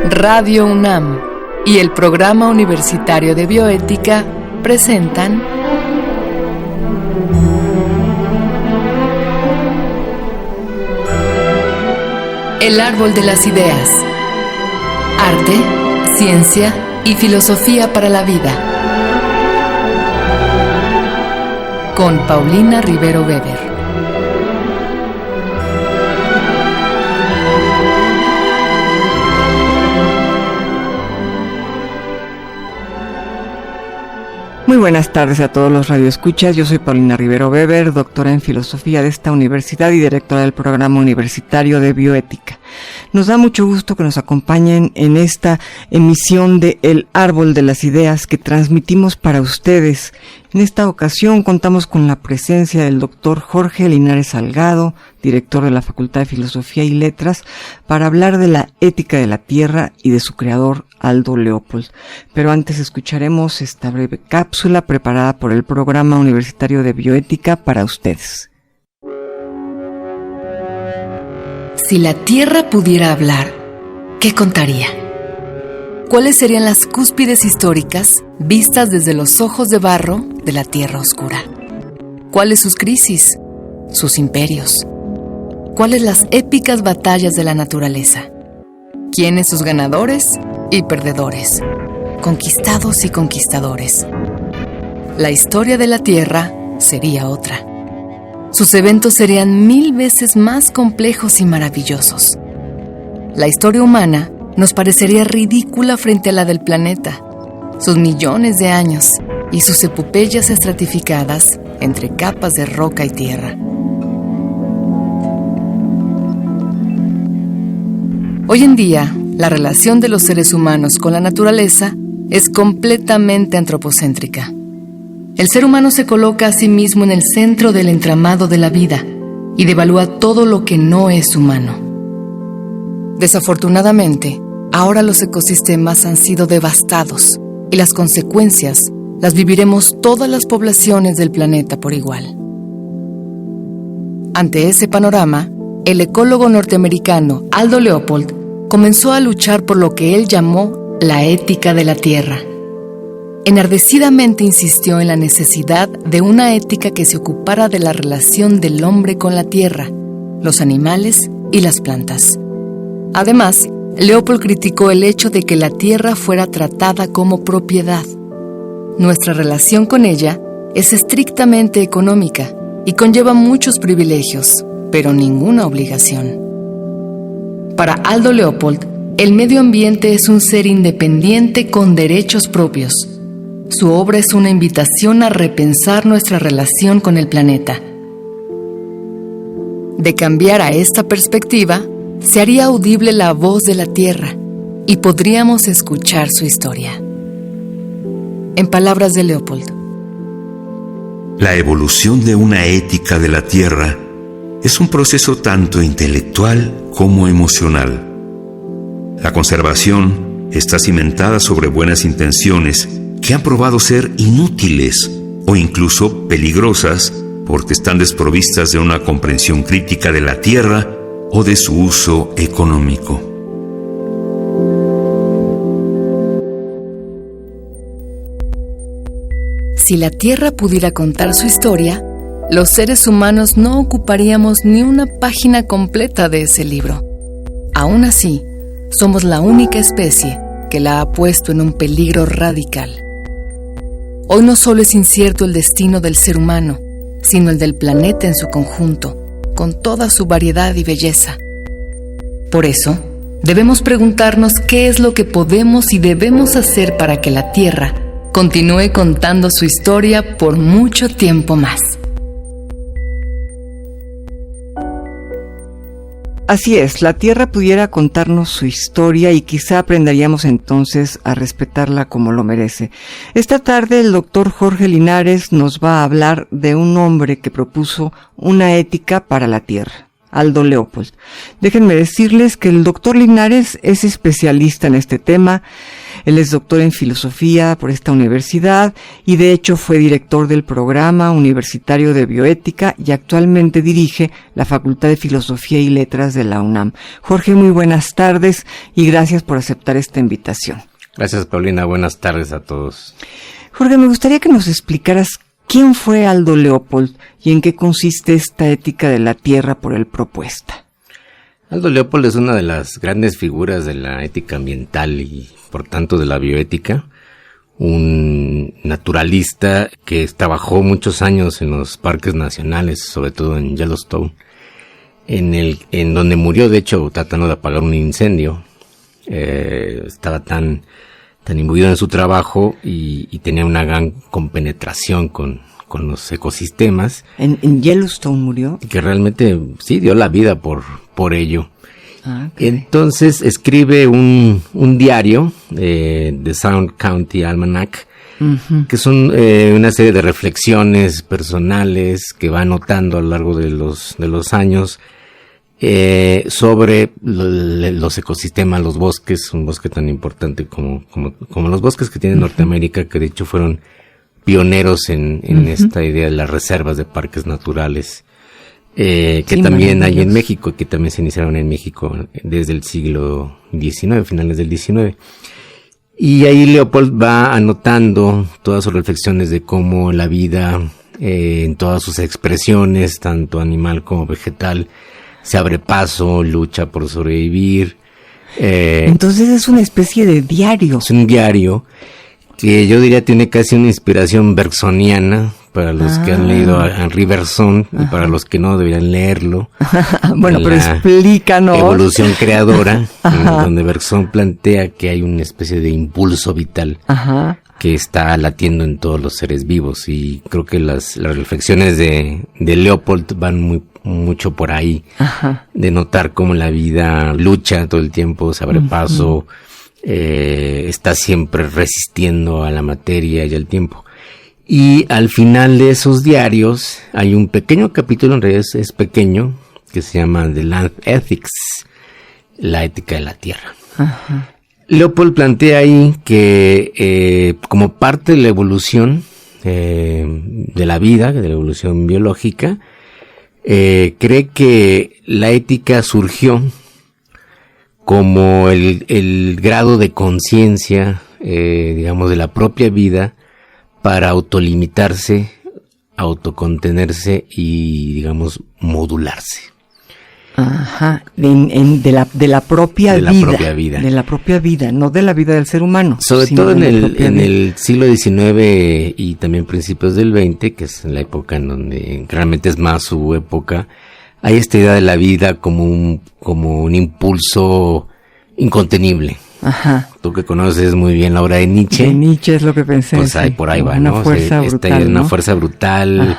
Radio UNAM y el Programa Universitario de Bioética presentan El Árbol de las Ideas. Arte, ciencia y filosofía para la vida. Con Paulina Rivero Weber. Muy buenas tardes a todos los radioescuchas. Yo soy Paulina Rivero Weber, doctora en filosofía de esta universidad y directora del Programa Universitario de Bioética. Nos da mucho gusto que nos acompañen en esta emisión de El Árbol de las Ideas que transmitimos para ustedes. En esta ocasión contamos con la presencia del doctor Jorge Linares Salgado, director de la Facultad de Filosofía y Letras, para hablar de la ética de la tierra y de su creador, Aldo Leopold. Pero antes escucharemos esta breve cápsula preparada por el Programa Universitario de Bioética para ustedes. Si la Tierra pudiera hablar, ¿qué contaría? ¿Cuáles serían las cúspides históricas vistas desde los ojos de barro de la Tierra oscura? ¿Cuáles sus crisis, sus imperios? ¿Cuáles las épicas batallas de la naturaleza? ¿Quiénes sus ganadores y perdedores? Conquistados y conquistadores. La historia de la Tierra sería otra. Sus eventos serían 1000 veces más complejos y maravillosos. La historia humana nos parecería ridícula frente a la del planeta, sus millones de años y sus epopeyas estratificadas entre capas de roca y tierra. Hoy en día, la relación de los seres humanos con la naturaleza es completamente antropocéntrica. El ser humano se coloca a sí mismo en el centro del entramado de la vida y devalúa todo lo que no es humano. Desafortunadamente, ahora los ecosistemas han sido devastados y las consecuencias las viviremos todas las poblaciones del planeta por igual. Ante ese panorama, el ecólogo norteamericano Aldo Leopold comenzó a luchar por lo que él llamó la ética de la tierra. Enardecidamente insistió en la necesidad de una ética que se ocupara de la relación del hombre con la tierra, los animales y las plantas. Además, Leopold criticó el hecho de que la tierra fuera tratada como propiedad. Nuestra relación con ella es estrictamente económica y conlleva muchos privilegios, pero ninguna obligación. Para Aldo Leopold, el medio ambiente es un ser independiente con derechos propios. Su obra es una invitación a repensar nuestra relación con el planeta. De cambiar a esta perspectiva, se haría audible la voz de la tierra y podríamos escuchar su historia. En palabras de Leopold: la evolución de una ética de la tierra es un proceso tanto intelectual como emocional. La conservación está cimentada sobre buenas intenciones que han probado ser inútiles o incluso peligrosas porque están desprovistas de una comprensión crítica de la tierra o de su uso económico. Si la Tierra pudiera contar su historia, los seres humanos no ocuparíamos ni una página completa de ese libro. Aún así, somos la única especie que la ha puesto en un peligro radical. Hoy no solo es incierto el destino del ser humano, sino el del planeta en su conjunto, con toda su variedad y belleza. Por eso, debemos preguntarnos qué es lo que podemos y debemos hacer para que la Tierra continúe contando su historia por mucho tiempo más. Así es, la Tierra pudiera contarnos su historia y quizá aprenderíamos entonces a respetarla como lo merece. Esta tarde el doctor Jorge Linares nos va a hablar de un hombre que propuso una ética para la Tierra. Aldo Leopold. Déjenme decirles que el doctor Linares es especialista en este tema. Él es doctor en filosofía por esta universidad y de hecho fue director del programa universitario de bioética y actualmente dirige la Facultad de Filosofía y Letras de la UNAM. Jorge, muy buenas tardes y gracias por aceptar esta invitación. Gracias, Paulina. Buenas tardes a todos. Jorge, me gustaría que nos explicaras quién fue Aldo Leopold y en qué consiste esta ética de la tierra por él propuesta. Aldo Leopold es una de las grandes figuras de la ética ambiental y, por tanto, de la bioética. Un naturalista que trabajó muchos años en los parques nacionales, sobre todo en Yellowstone, en donde murió, de hecho, tratando de apagar un incendio. Estaba tan imbuido en su trabajo y tenía una gran compenetración con los ecosistemas. ¿En Yellowstone murió? Que realmente sí dio la vida por ello. Okay. Entonces escribe un diario, The Sound County Almanac, que son una serie de reflexiones personales que va anotando a lo largo de los años sobre los ecosistemas, los bosques, un bosque tan importante como los bosques que tiene Norteamérica, que de hecho fueron pioneros en esta idea de las reservas de parques naturales, que sí, también hay en México, que también se iniciaron en México desde el siglo XIX, finales del XIX. Y ahí Leopold va anotando todas sus reflexiones de cómo la vida, en todas sus expresiones, tanto animal como vegetal, se abre paso, lucha por sobrevivir. Entonces es una especie de diario. Es un diario que yo diría tiene casi una inspiración bergsoniana para los que han leído a Henri Bergson y para los que no deberían leerlo. Bueno, pero explícanos. Evolución creadora, donde Bergson plantea que hay una especie de impulso vital que está latiendo en todos los seres vivos, y creo que las reflexiones de Leopold van mucho por ahí, de notar cómo la vida lucha todo el tiempo, se abre paso, está siempre resistiendo a la materia y al tiempo. Y al final de esos diarios hay un pequeño capítulo, en realidad es pequeño, que se llama The Land Ethics, la ética de la tierra. Leopold plantea ahí que como parte de la evolución de la vida, de la evolución biológica, cree que la ética surgió como el grado de conciencia, digamos, de la propia vida para autolimitarse, autocontenerse y, digamos, modularse. De la propia vida. De la propia vida, no de la vida del ser humano. Sobre todo en el siglo XIX y también principios del XX, que es la época en donde realmente es más su época, hay esta idea de la vida como un impulso incontenible. Tú que conoces muy bien la obra de Nietzsche. De Nietzsche es lo que pensé. Pues ahí por ahí va, una ¿no? Fuerza brutal, ¿no? Una fuerza brutal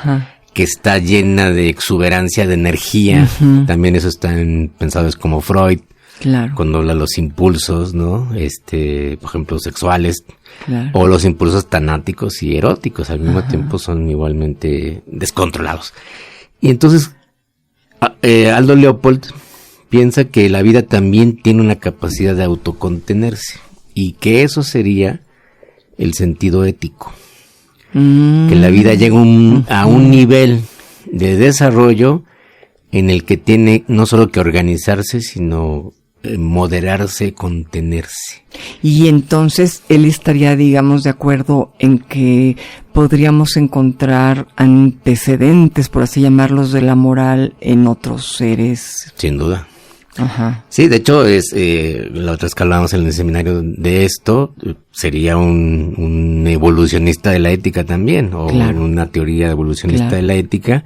que está llena de exuberancia, de energía. También eso están pensados como Freud. Claro. Cuando habla de los impulsos, ¿no? Por ejemplo, sexuales. Claro. O los impulsos tanáticos y eróticos al mismo tiempo son igualmente descontrolados. Y entonces, Aldo Leopold piensa que la vida también tiene una capacidad de autocontenerse y que eso sería el sentido ético. Que la vida llega a un nivel de desarrollo en el que tiene no solo que organizarse, sino moderarse, contenerse. Y entonces él estaría, digamos, de acuerdo en que podríamos encontrar antecedentes, por así llamarlos, de la moral en otros seres. Sin duda. Sí, de hecho, la otra vez que hablábamos en el seminario de esto, sería un evolucionista de la ética también, o una teoría evolucionista de la ética,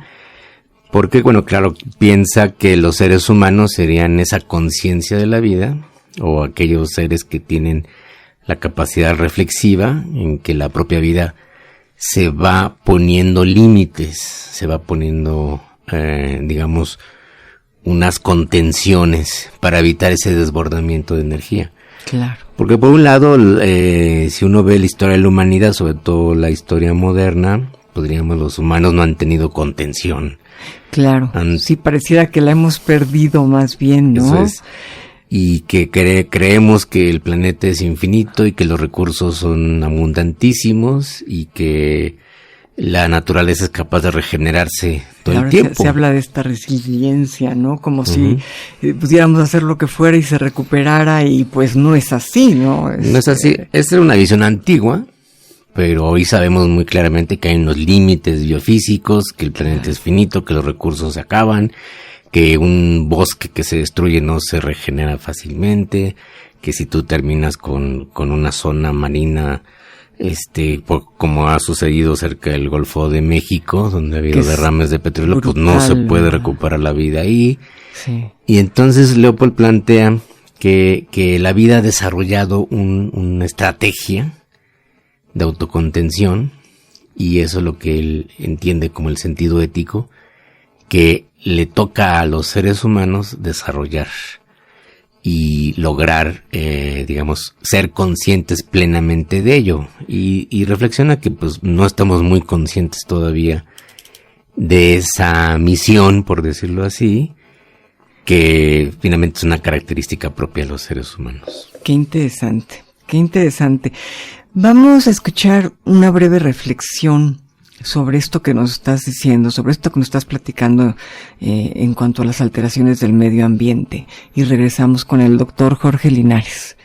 porque, bueno, claro, piensa que los seres humanos serían esa conciencia de la vida, o aquellos seres que tienen la capacidad reflexiva, en que la propia vida se va poniendo límites, se va poniendo, digamos, unas contenciones para evitar ese desbordamiento de energía. Claro. Porque por un lado, si uno ve la historia de la humanidad, sobre todo la historia moderna, los humanos no han tenido contención. Claro, sí, pareciera que la hemos perdido más bien, ¿no? Eso es. Y que creemos que el planeta es infinito y que los recursos son abundantísimos y que la naturaleza es capaz de regenerarse todo el tiempo. Se habla de esta resiliencia, ¿no? Como si pudiéramos hacer lo que fuera y se recuperara, y pues no es así, ¿no? No es así. Esta era una visión antigua, pero hoy sabemos muy claramente que hay unos límites biofísicos, que el planeta es finito, que los recursos se acaban, que un bosque que se destruye no se regenera fácilmente, que si tú terminas con una zona marina, como ha sucedido cerca del Golfo de México, donde ha habido derrames de petróleo, brutal, pues no se puede recuperar la vida ahí. Sí. Y entonces Leopold plantea que la vida ha desarrollado una estrategia de autocontención, y eso es lo que él entiende como el sentido ético, que le toca a los seres humanos desarrollar y lograr, ser conscientes plenamente de ello. Y reflexiona que pues no estamos muy conscientes todavía de esa misión, por decirlo así, que finalmente es una característica propia de los seres humanos. Qué interesante, qué interesante. Vamos a escuchar una breve reflexión sobre esto que nos estás diciendo, sobre esto que nos estás platicando en cuanto a las alteraciones del medio ambiente, y regresamos con el doctor Jorge Linares.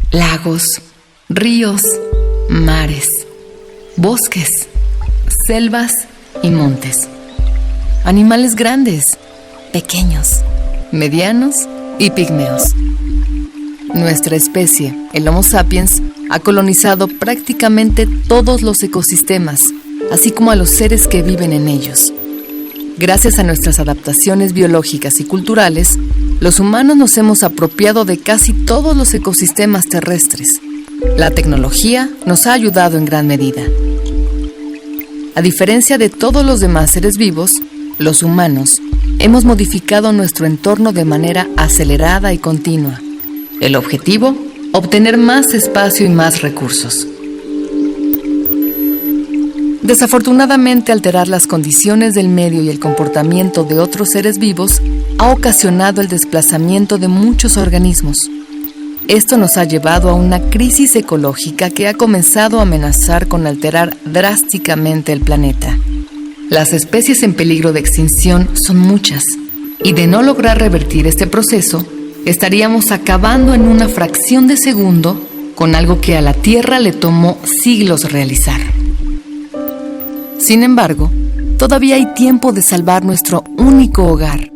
Lagos, ríos, mares, bosques, selvas y montes. Animales grandes, pequeños, medianos y pigmeos. Nuestra especie, el Homo sapiens, ha colonizado prácticamente todos los ecosistemas, así como a los seres que viven en ellos. Gracias a nuestras adaptaciones biológicas y culturales, los humanos nos hemos apropiado de casi todos los ecosistemas terrestres. La tecnología nos ha ayudado en gran medida. A diferencia de todos los demás seres vivos, los humanos hemos modificado nuestro entorno de manera acelerada y continua. El objetivo: obtener más espacio y más recursos. Desafortunadamente, alterar las condiciones del medio y el comportamiento de otros seres vivos ha ocasionado el desplazamiento de muchos organismos. Esto nos ha llevado a una crisis ecológica que ha comenzado a amenazar con alterar drásticamente el planeta. Las especies en peligro de extinción son muchas, y de no lograr revertir este proceso, estaríamos acabando en una fracción de segundo con algo que a la Tierra le tomó siglos realizar. Sin embargo, todavía hay tiempo de salvar nuestro único hogar,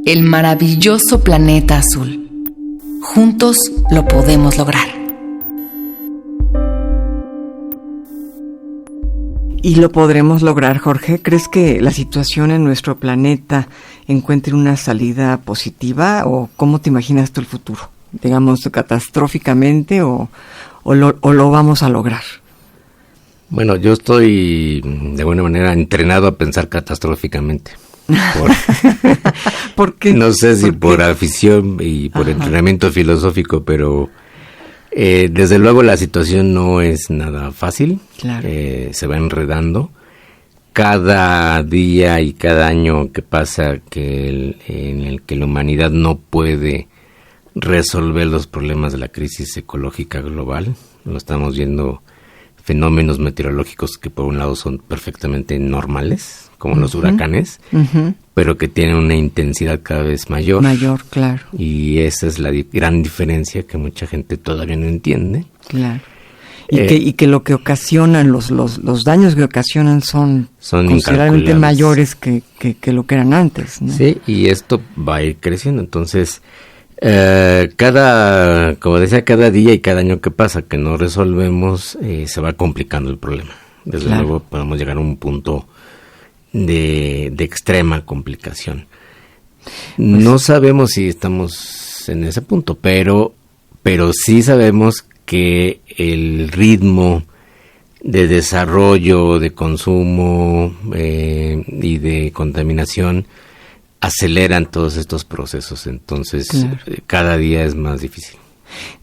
el maravilloso planeta azul. Juntos lo podemos lograr. ¿Y lo podremos lograr, Jorge? ¿Crees que la situación en nuestro planeta encuentre una salida positiva, o cómo te imaginas tú el futuro? Digamos, catastróficamente, o lo vamos a lograr. Bueno, yo estoy de alguna manera entrenado a pensar catastróficamente. ¿Por qué? No sé si por afición y por entrenamiento filosófico, pero desde luego la situación no es nada fácil. Claro. Se va enredando. Cada día y cada año que pasa en el que la humanidad no puede resolver los problemas de la crisis ecológica global, lo estamos viendo, fenómenos meteorológicos que por un lado son perfectamente normales, como los huracanes, pero que tienen una intensidad cada vez mayor. Mayor, claro. Y esa es la gran diferencia que mucha gente todavía no entiende. Claro. Y que lo que ocasionan, los daños que ocasionan son considerablemente mayores que lo que eran antes, ¿no? Sí, y esto va a ir creciendo. Entonces, como decía, cada día y cada año que pasa que no resolvemos, se va complicando el problema. Desde luego podemos llegar a un punto de extrema complicación. No sabemos si estamos en ese punto, pero sí sabemos que el ritmo de desarrollo, de consumo y de contaminación aceleran todos estos procesos. Entonces, cada día es más difícil.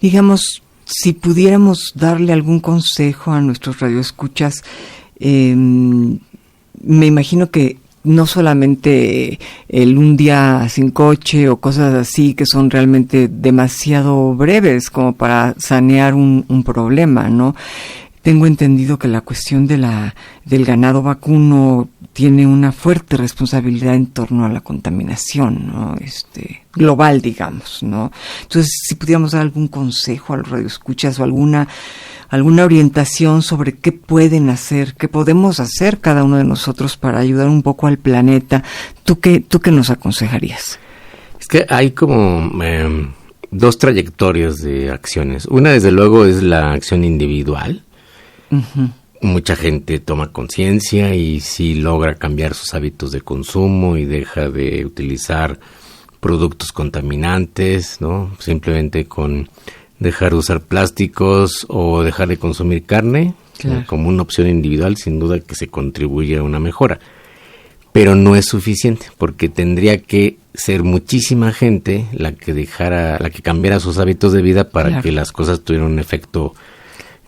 Digamos, si pudiéramos darle algún consejo a nuestros radioescuchas, me imagino que no solamente un día sin coche o cosas así que son realmente demasiado breves como para sanear un problema, ¿no? Tengo entendido que la cuestión del ganado vacuno tiene una fuerte responsabilidad en torno a la contaminación, ¿no? Global, digamos, ¿no? Entonces, si pudiéramos dar algún consejo a los radioescuchas o alguna orientación sobre qué pueden hacer, qué podemos hacer cada uno de nosotros para ayudar un poco al planeta, ¿tú qué nos aconsejarías? Es que hay como dos trayectorias de acciones. Una, desde luego, es la acción individual. Uh-huh. Mucha gente toma conciencia y sí logra cambiar sus hábitos de consumo y deja de utilizar productos contaminantes, ¿no? Simplemente con dejar de usar plásticos o dejar de consumir carne, claro, como una opción individual, sin duda que se contribuye a una mejora. Pero no es suficiente, porque tendría que ser muchísima gente la que cambiara sus hábitos de vida para claro, que las cosas tuvieran un efecto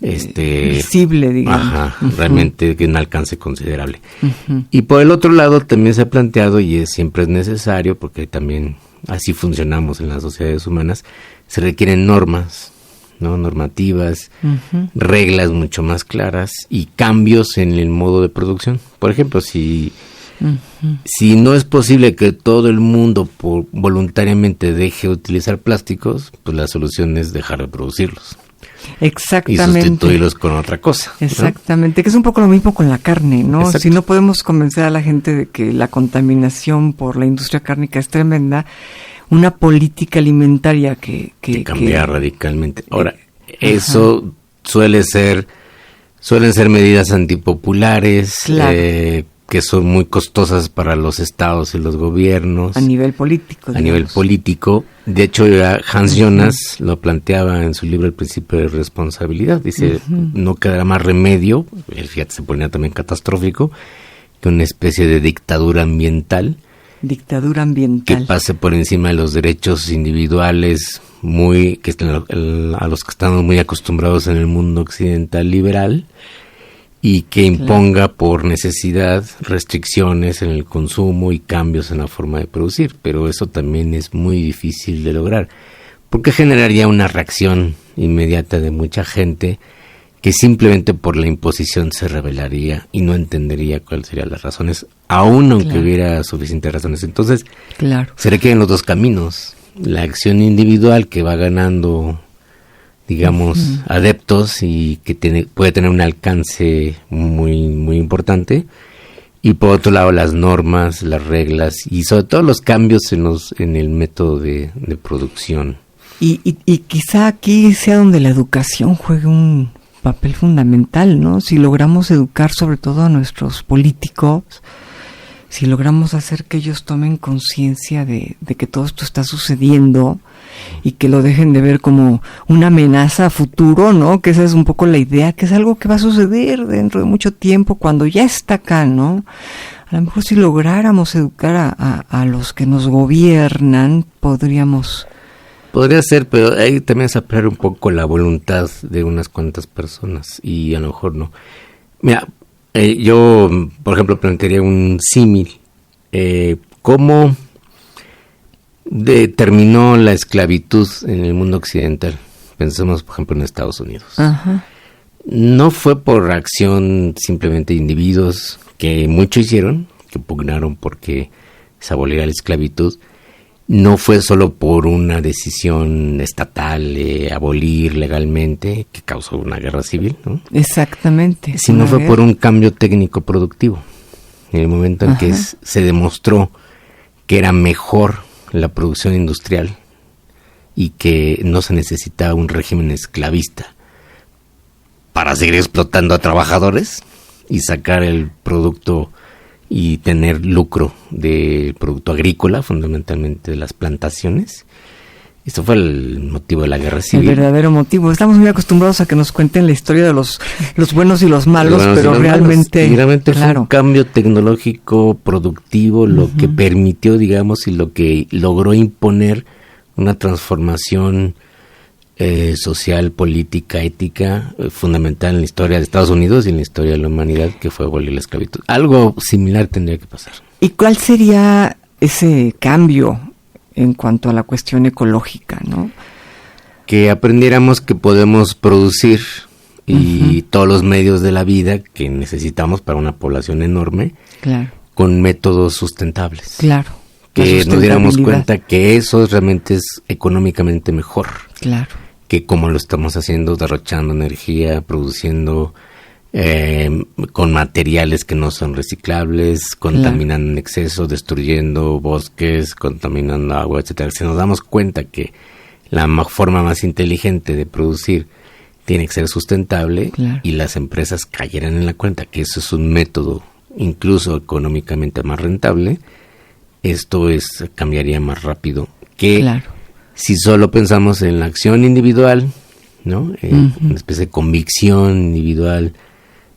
visible, digamos. Ajá, uh-huh, realmente que un alcance considerable. Uh-huh. Y por el otro lado también se ha planteado, y siempre es necesario, porque también así funcionamos en las sociedades humanas, se requieren normas, ¿no? Normativas, uh-huh, reglas mucho más claras y cambios en el modo de producción. Por ejemplo, si no es posible que todo el mundo voluntariamente deje de utilizar plásticos, pues la solución es dejar de producirlos. Exactamente. Y sustituirlos con otra cosa, ¿no? Exactamente, que es un poco lo mismo con la carne, ¿no? Exacto. Si no podemos convencer a la gente de que la contaminación por la industria cárnica es tremenda, una política alimentaria que cambiar radicalmente. Ahora, eso suelen ser medidas antipopulares, claro, que son muy costosas para los estados y los gobiernos. A nivel político. A nivel político. De hecho, Hans Jonas lo planteaba en su libro El principio de responsabilidad. Dice, no quedará más remedio, fíjate, se ponía también catastrófico, que una especie de dictadura ambiental. Dictadura ambiental. Que pase por encima de los derechos individuales a los que estamos muy acostumbrados en el mundo occidental liberal, y que imponga por necesidad restricciones en el consumo y cambios en la forma de producir. Pero eso también es muy difícil de lograr, porque generaría una reacción inmediata de mucha gente que simplemente por la imposición se rebelaría y no entendería cuáles serían las razones, aun aunque hubiera suficientes razones. Entonces, se requieren los dos caminos. La acción individual, que va ganando, digamos, adeptos y que puede tener un alcance muy, muy importante. Y por otro lado, las normas, las reglas y sobre todo los cambios en el método de producción. Y quizá aquí sea donde la educación juegue un papel fundamental, ¿no? Si logramos educar sobre todo a nuestros políticos, si logramos hacer que ellos tomen conciencia de que todo esto está sucediendo y que lo dejen de ver como una amenaza a futuro, ¿no? Que esa es un poco la idea, que es algo que va a suceder dentro de mucho tiempo, cuando ya está acá, ¿no? A lo mejor si lográramos educar a los que nos gobiernan, Podría ser, pero ahí también es aplicar un poco la voluntad de unas cuantas personas y a lo mejor no. Mira, yo, por ejemplo, plantearía un símil. ¿Cómo terminó la esclavitud en el mundo occidental? Pensemos, por ejemplo, en Estados Unidos. Ajá. No fue por acción simplemente de individuos, que mucho hicieron, que pugnaron porque se aboliera la esclavitud. No fue solo por una decisión estatal de abolir legalmente, que causó una guerra civil, ¿no? Exactamente. Sino fue por un cambio técnico productivo. En el momento en que se demostró que era mejor la producción industrial y que no se necesitaba un régimen esclavista para seguir explotando a trabajadores y sacar el producto y tener lucro del producto agrícola, fundamentalmente de las plantaciones. Esto fue el motivo de la guerra civil. El verdadero motivo. Estamos muy acostumbrados a que nos cuenten la historia de los buenos y los malos, pero realmente... Y realmente fue un cambio tecnológico productivo lo que permitió, digamos, y lo que logró imponer una transformación social, política, ética, fundamental en la historia de Estados Unidos y en la historia de la humanidad, que fue abolir la esclavitud. Algo similar tendría que pasar. ¿Y cuál sería ese cambio en cuanto a la cuestión ecológica, no? Que aprendiéramos que podemos producir y todos los medios de la vida que necesitamos para una población enorme, claro, con métodos sustentables. Claro. Que nos diéramos cuenta que eso realmente es económicamente mejor. Claro. Que como lo estamos haciendo, derrochando energía, produciendo con materiales que no son reciclables, contaminando en exceso, destruyendo bosques, contaminando agua, etcétera. Si nos damos cuenta que la forma más inteligente de producir tiene que ser sustentable, claro, y las empresas cayeran en la cuenta que eso es un método incluso económicamente más rentable, esto cambiaría más rápido que claro, si solo pensamos en la acción individual, ¿no? Una especie de convicción individual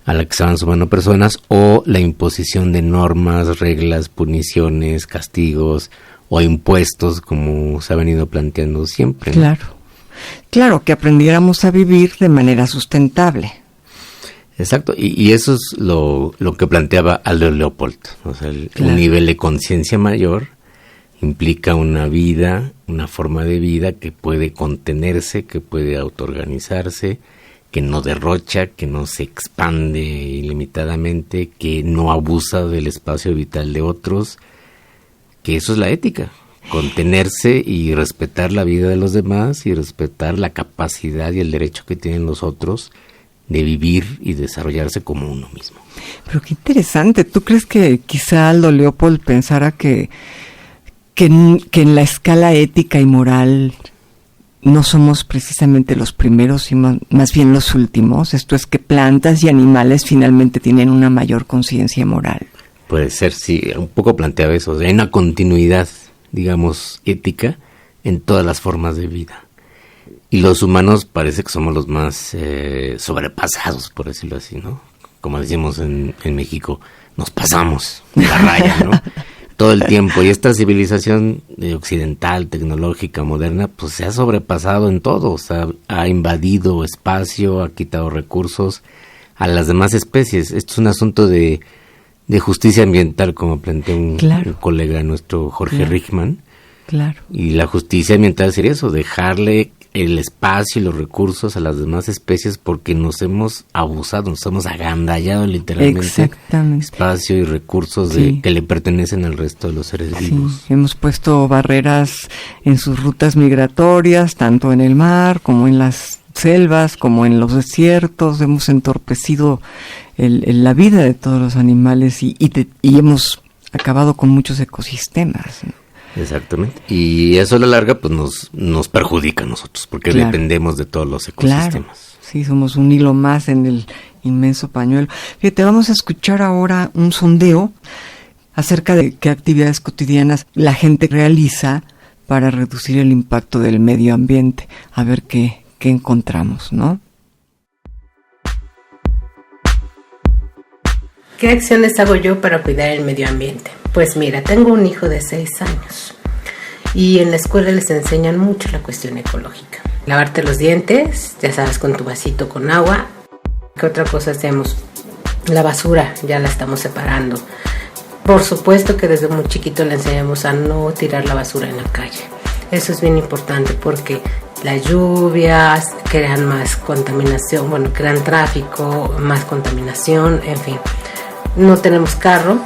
a la que se van sumando personas, o la imposición de normas, reglas, puniciones, castigos o impuestos, como se ha venido planteando siempre, ¿no? Claro. Claro, que aprendiéramos a vivir de manera sustentable. Exacto, y eso es lo que planteaba Aldo Leopold. O sea, claro, un nivel de conciencia mayor implica una vida, una forma de vida que puede contenerse, que puede autoorganizarse, que no derrocha, que no se expande ilimitadamente, que no abusa del espacio vital de otros, que eso es la ética. Contenerse y respetar la vida de los demás y respetar la capacidad y el derecho que tienen los otros de vivir y desarrollarse como uno mismo. Pero qué interesante. ¿Tú crees que quizá Aldo Leopold pensara que en la escala ética y moral no somos precisamente los primeros y más bien los últimos? Esto es, que plantas y animales finalmente tienen una mayor conciencia moral. Puede ser, sí. Un poco planteaba eso. Hay una continuidad, digamos, ética en todas las formas de vida. Y los humanos parece que somos los más sobrepasados, por decirlo así, ¿no? Como decimos en México, nos pasamos la raya, ¿no? Todo el tiempo. Y esta civilización occidental, tecnológica, moderna, pues se ha sobrepasado en todo. O sea, ha invadido espacio, ha quitado recursos a las demás especies. Esto es un asunto de justicia ambiental, como planteó un colega nuestro, Jorge Richman. Claro. Y la justicia ambiental sería eso, dejarle el espacio y los recursos a las demás especies, porque nos hemos abusado, nos hemos agandallado literalmente espacio y recursos que le pertenecen al resto de los seres vivos. Sí, hemos puesto barreras en sus rutas migratorias, tanto en el mar como en las selvas, como en los desiertos. Hemos entorpecido la vida de todos los animales y hemos acabado con muchos ecosistemas, ¿no? Exactamente. Y eso a la larga pues nos perjudica a nosotros, porque dependemos de todos los ecosistemas. Claro. Sí, somos un hilo más en el inmenso pañuelo. Fíjate, vamos a escuchar ahora un sondeo acerca de qué actividades cotidianas la gente realiza para reducir el impacto del medio ambiente. A ver qué encontramos, ¿no? ¿Qué acciones hago yo para cuidar el medio ambiente? Pues mira, tengo un hijo de 6 años y en la escuela les enseñan mucho la cuestión ecológica. Lavarte los dientes, ya sabes, con tu vasito con agua. ¿Qué otra cosa hacemos? La basura, ya la estamos separando. Por supuesto que desde muy chiquito le enseñamos a no tirar la basura en la calle. Eso es bien importante porque las lluvias crean más contaminación, crean tráfico, más contaminación, en fin. No tenemos carro,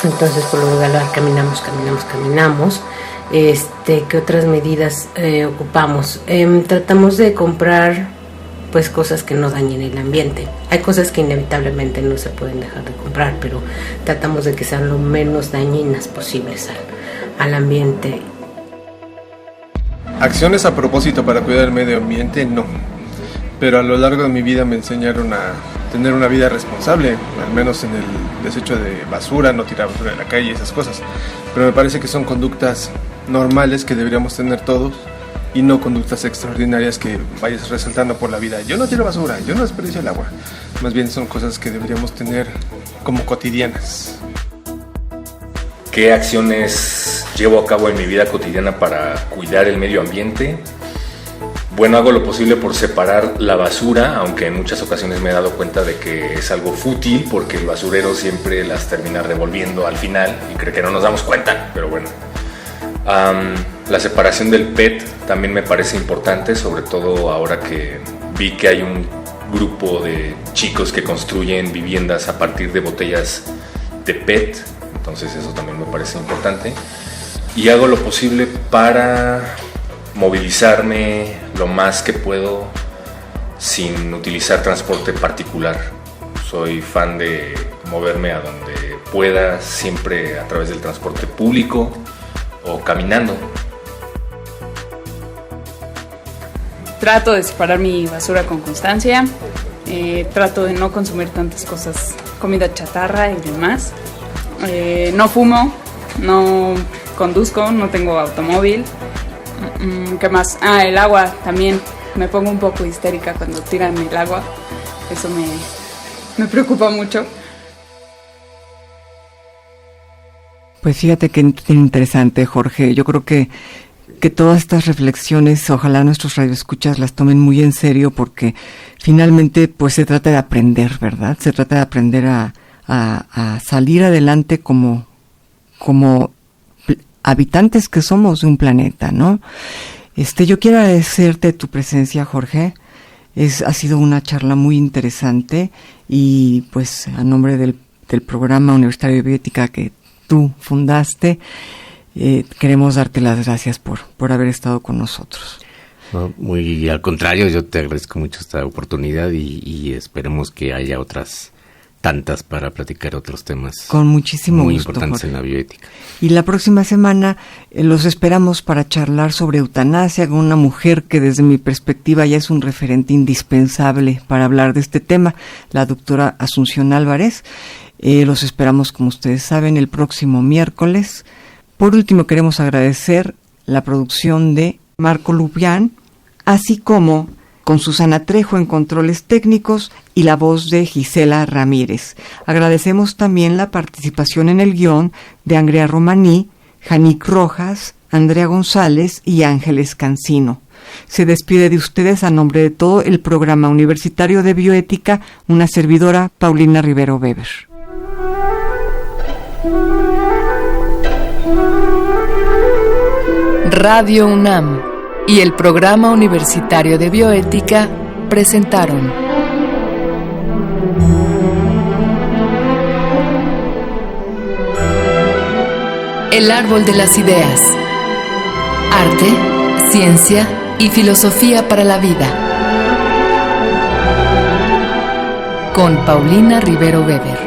entonces por lo regular caminamos. ¿Qué otras medidas ocupamos? Tratamos de comprar pues cosas que no dañen el ambiente. Hay cosas que inevitablemente no se pueden dejar de comprar, pero tratamos de que sean lo menos dañinas posibles al ambiente. Acciones a propósito para cuidar el medio ambiente, no. Pero a lo largo de mi vida me enseñaron a tener una vida responsable, al menos en el desecho de basura, no tirar basura en la calle y esas cosas. Pero me parece que son conductas normales que deberíamos tener todos y no conductas extraordinarias que vayas resaltando por la vida. Yo no tiro basura, yo no desperdicio el agua. Más bien son cosas que deberíamos tener como cotidianas. ¿Qué acciones llevo a cabo en mi vida cotidiana para cuidar el medio ambiente? Bueno, hago lo posible por separar la basura, aunque en muchas ocasiones me he dado cuenta de que es algo fútil porque el basurero siempre las termina revolviendo al final y cree que no nos damos cuenta, pero bueno. La separación del PET también me parece importante, sobre todo ahora que vi que hay un grupo de chicos que construyen viviendas a partir de botellas de PET, entonces eso también me parece importante. Y hago lo posible para movilizarme lo más que puedo sin utilizar transporte particular. Soy fan de moverme a donde pueda, siempre a través del transporte público o caminando. Trato de separar mi basura con constancia, trato de no consumir tantas cosas, comida chatarra y demás. No fumo, no conduzco, no tengo automóvil. ¿Qué más? El agua también. Me pongo un poco histérica cuando tiran el agua. Eso me preocupa mucho. Pues fíjate que interesante, Jorge. Yo creo que todas estas reflexiones, ojalá nuestros radioescuchas las tomen muy en serio, porque finalmente pues se trata de aprender, ¿verdad? Se trata de aprender a salir adelante como habitantes que somos de un planeta, ¿no? Yo quiero agradecerte tu presencia, Jorge. Ha sido una charla muy interesante y pues a nombre del programa Universitario de Bioética que tú fundaste, queremos darte las gracias por haber estado con nosotros. No, muy al contrario, yo te agradezco mucho esta oportunidad y esperemos que haya otras tantas para platicar otros temas con muchísimo muy gusto, importantes, Jorge, en la bioética. Y la próxima semana los esperamos para charlar sobre eutanasia con una mujer que desde mi perspectiva ya es un referente indispensable para hablar de este tema, la doctora Asunción Álvarez. Los esperamos, como ustedes saben, el próximo miércoles. Por último, queremos agradecer la producción de Marco Lupián, así como con Susana Trejo en controles técnicos y la voz de Gisela Ramírez. Agradecemos también la participación en el guión de Andrea Romaní, Janik Rojas, Andrea González y Ángeles Cancino. Se despide de ustedes a nombre de todo el Programa Universitario de Bioética, una servidora, Paulina Rivero Weber. Radio UNAM y el Programa Universitario de Bioética presentaron El Árbol de las Ideas. Arte, ciencia y filosofía para la vida. Con Paulina Rivero Weber.